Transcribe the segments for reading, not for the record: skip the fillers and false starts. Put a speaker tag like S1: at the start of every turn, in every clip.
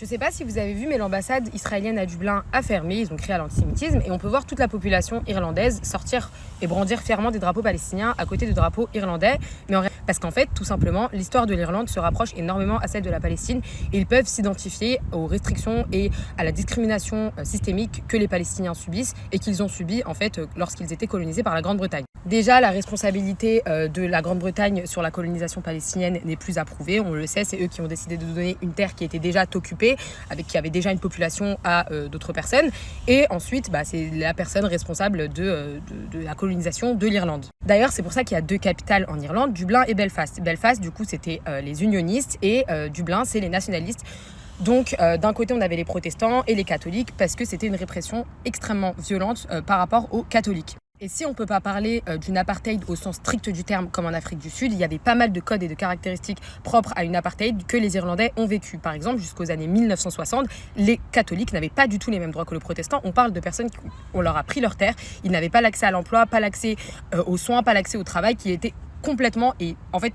S1: Je ne sais pas si vous avez vu, mais l'ambassade israélienne à Dublin a fermé, ils ont crié à l'antisémitisme et on peut voir toute la population irlandaise sortir et brandir fièrement des drapeaux palestiniens à côté de drapeaux irlandais. Parce qu'en fait, tout simplement, l'histoire de l'Irlande se rapproche énormément à celle de la Palestine et ils peuvent s'identifier aux restrictions et à la discrimination systémique que les Palestiniens subissent et qu'ils ont subi en fait lorsqu'ils étaient colonisés par la Grande-Bretagne. Déjà, la responsabilité de la Grande-Bretagne sur la colonisation palestinienne n'est plus approuvée. On le sait, c'est eux qui ont décidé de donner une terre qui était déjà occupée, qui avait déjà une population à d'autres personnes. Et ensuite, c'est la personne responsable de la colonisation de l'Irlande. D'ailleurs, c'est pour ça qu'il y a deux capitales en Irlande, Dublin et Belfast. Belfast, du coup, c'était les unionistes et Dublin, c'est les nationalistes. Donc, d'un côté, on avait les protestants et les catholiques parce que c'était une répression extrêmement violente par rapport aux catholiques. Et si on ne peut pas parler d'une apartheid au sens strict du terme comme en Afrique du Sud, il y avait pas mal de codes et de caractéristiques propres à une apartheid que les Irlandais ont vécu. Par exemple, jusqu'aux années 1960, les catholiques n'avaient pas du tout les mêmes droits que les protestants. On parle de personnes qui on leur a pris leur terre, ils n'avaient pas l'accès à l'emploi, pas l'accès aux soins, pas l'accès au travail, qui était complètement et en fait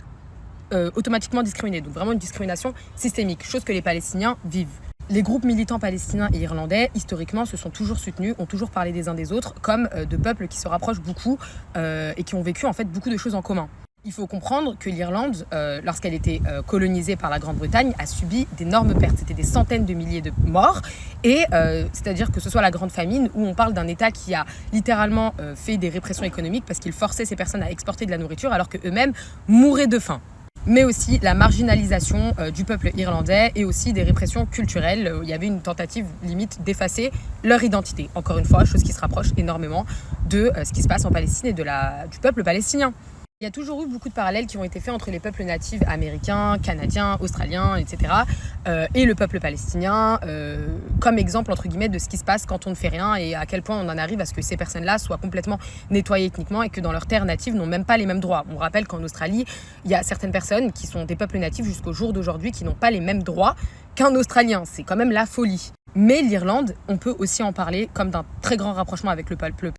S1: automatiquement discriminés. Donc vraiment une discrimination systémique, chose que les Palestiniens vivent. Les groupes militants palestiniens et irlandais, historiquement, se sont toujours soutenus, ont toujours parlé des uns des autres, comme de peuples qui se rapprochent beaucoup et qui ont vécu en fait beaucoup de choses en commun. Il faut comprendre que l'Irlande, lorsqu'elle était colonisée par la Grande-Bretagne, a subi d'énormes pertes. C'était des centaines de milliers de morts. Et c'est-à-dire que ce soit la Grande Famine, où on parle d'un État qui a littéralement fait des répressions économiques parce qu'il forçait ces personnes à exporter de la nourriture alors qu'eux-mêmes mouraient de faim. Mais aussi la marginalisation du peuple irlandais et aussi des répressions culturelles. Il y avait une tentative limite d'effacer leur identité. Encore une fois, chose qui se rapproche énormément de ce qui se passe en Palestine et du peuple palestinien. Il y a toujours eu beaucoup de parallèles qui ont été faits entre les peuples natifs américains, canadiens, australiens, etc. Et le peuple palestinien, comme exemple, entre guillemets, de ce qui se passe quand on ne fait rien et à quel point on en arrive à ce que ces personnes-là soient complètement nettoyées ethniquement et que dans leurs terres natives n'ont même pas les mêmes droits. On rappelle qu'en Australie, il y a certaines personnes qui sont des peuples natifs jusqu'au jour d'aujourd'hui qui n'ont pas les mêmes droits qu'un Australien. C'est quand même la folie. Mais l'Irlande, on peut aussi en parler comme d'un très grand rapprochement avec le peuple